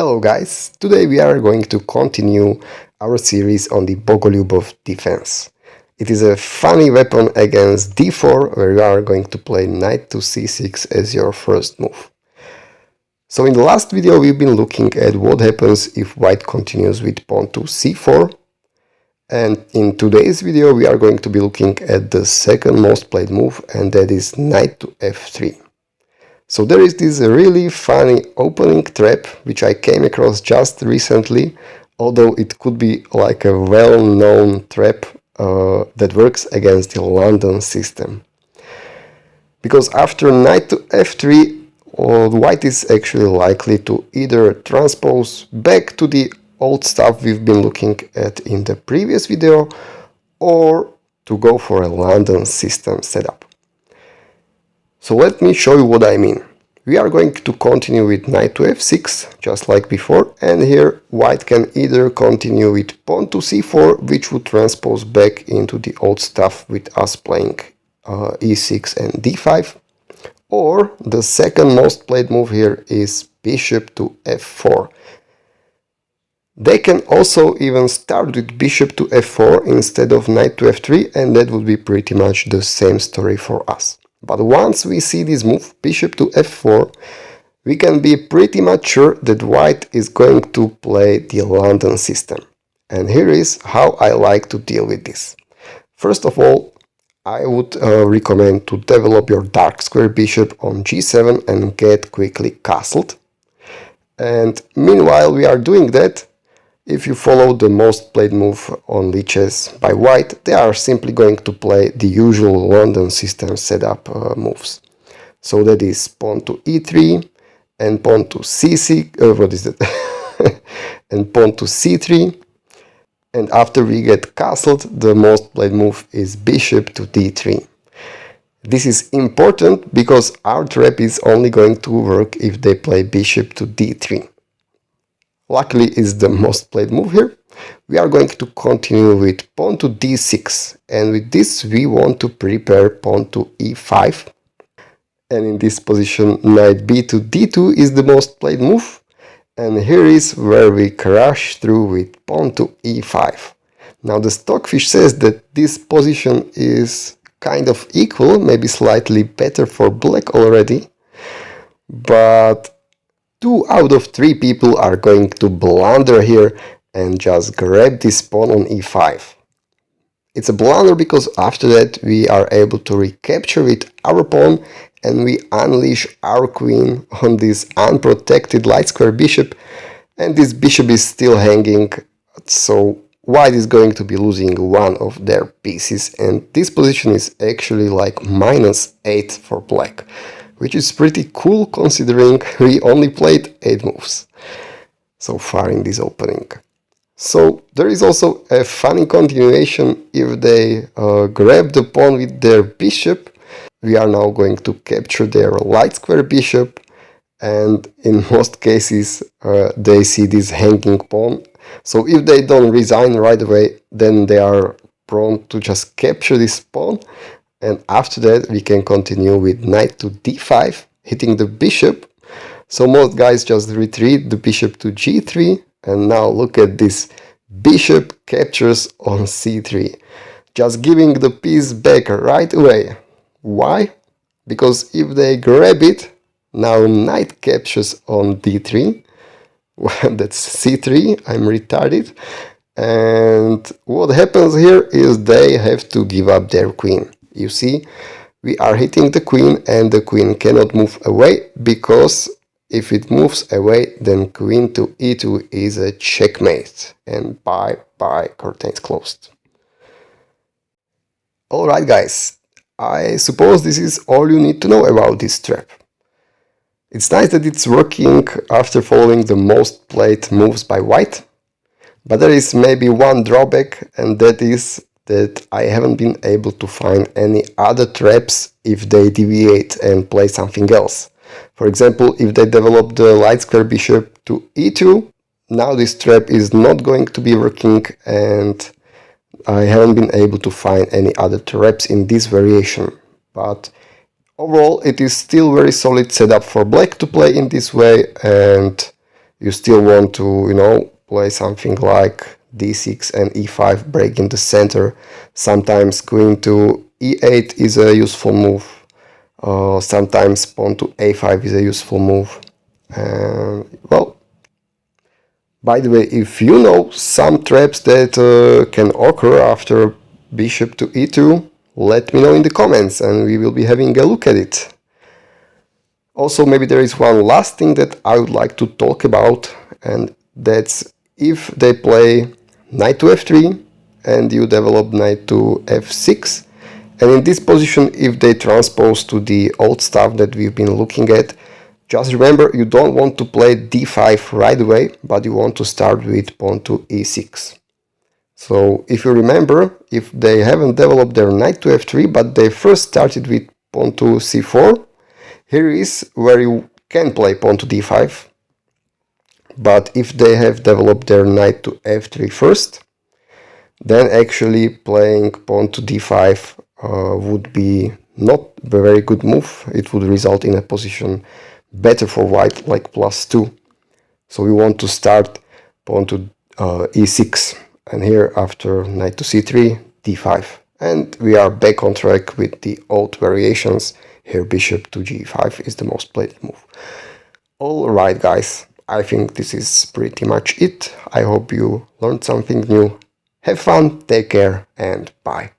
Hello guys, today we are going to continue our series on the Bogoljubov defense. It is a funny weapon against d4 where you are going to play knight to c6 as your first move. So in the last video we've been looking at what happens if white continues with pawn to c4, and in today's video we are going to be looking at the second most played move, and that is knight to f3. So there is this really funny opening trap which I came across just recently, although it could be like a well-known trap that works against the London system. Because after knight to f3, white is actually likely to either transpose back to the old stuff we've been looking at in the previous video, or to go for a London system setup. So let me show you what I mean. We are going to continue with knight to f6, just like before, and here white can either continue with pawn to c4, which would transpose back into the old stuff with us playing e6 and d5, or the second most played move here is bishop to f4. They can also even start with bishop to f4 instead of knight to f3, and that would be pretty much the same story for us. But once we see this move, bishop to f4, we can be pretty much sure that white is going to play the London system. And here is how I like to deal with this. First of all, I would recommend to develop your dark square bishop on g7 and get quickly castled. And meanwhile we are doing that, if you follow the most played move on lichess by white, they are simply going to play the usual London system setup moves. So that is pawn to e3 and pawn to c6, what is that? And pawn to c3. And after we get castled, the most played move is bishop to d3. This is important because our trap is only going to work if they play bishop to d3. Luckily is the most played move here. We are going to continue with pawn to d6, and with this we want to prepare pawn to e5. And in this position knight b to d2 is the most played move, and here is where we crash through with pawn to e5. Now the stockfish says that this position is kind of equal, maybe slightly better for black already, but 2 out of 3 people are going to blunder here and just grab this pawn on e5. It's a blunder because after that we are able to recapture with our pawn and we unleash our queen on this unprotected light square bishop, and this bishop is still hanging, so white is going to be losing one of their pieces, and this position is actually like -8 for black, which is pretty cool considering we only played 8 moves so far in this opening. So there is also a funny continuation. If they grab the pawn with their bishop, we are now going to capture their light square bishop, and in most cases they see this hanging pawn. So if they don't resign right away, then they are prone to just capture this pawn. And after that we can continue with knight to d5, hitting the bishop. So most guys just retreat the bishop to g3, and now look at this, bishop captures on c3, just giving the piece back right away. Why? Because if they grab it, now knight captures on d3, that's c3, I'm retarded. And what happens here is they have to give up their queen. You see, we are hitting the queen and the queen cannot move away, because if it moves away, then queen to e2 is a checkmate, and bye bye, curtains closed. Alright guys, I suppose this is all you need to know about this trap. It's nice that it's working after following the most played moves by white, but there is maybe one drawback, and that is that I haven't been able to find any other traps if they deviate and play something else. For example, if they develop the light square bishop to e2, now this trap is not going to be working, and I haven't been able to find any other traps in this variation. But overall it is still very solid setup for black to play in this way, and you still want to, play something like d6 and e5, break in the center. Sometimes queen to e8 is a useful move. Sometimes pawn to a5 is a useful move. Well, by the way, if you know some traps that can occur after bishop to e2, let me know in the comments and we will be having a look at it. Also, maybe there is one last thing that I would like to talk about, and that's if they play knight to f3 and you develop knight to f6, and in this position if they transpose to the old stuff that we've been looking at, just remember you don't want to play d5 right away, but you want to start with pawn to e6. So if you remember, if they haven't developed their knight to f3 but they first started with pawn to c4, here is where you can play pawn to d5, but if they have developed their knight to f3 first, then actually playing pawn to d5 would be not a very good move. It would result in a position better for white, like +2. So we want to start pawn to e6, and here after knight to c3, d5. And we are back on track with the old variations. Here bishop to g5 is the most played move. Alright guys, I think this is pretty much it. I hope you learned something new. Have fun, take care, and bye.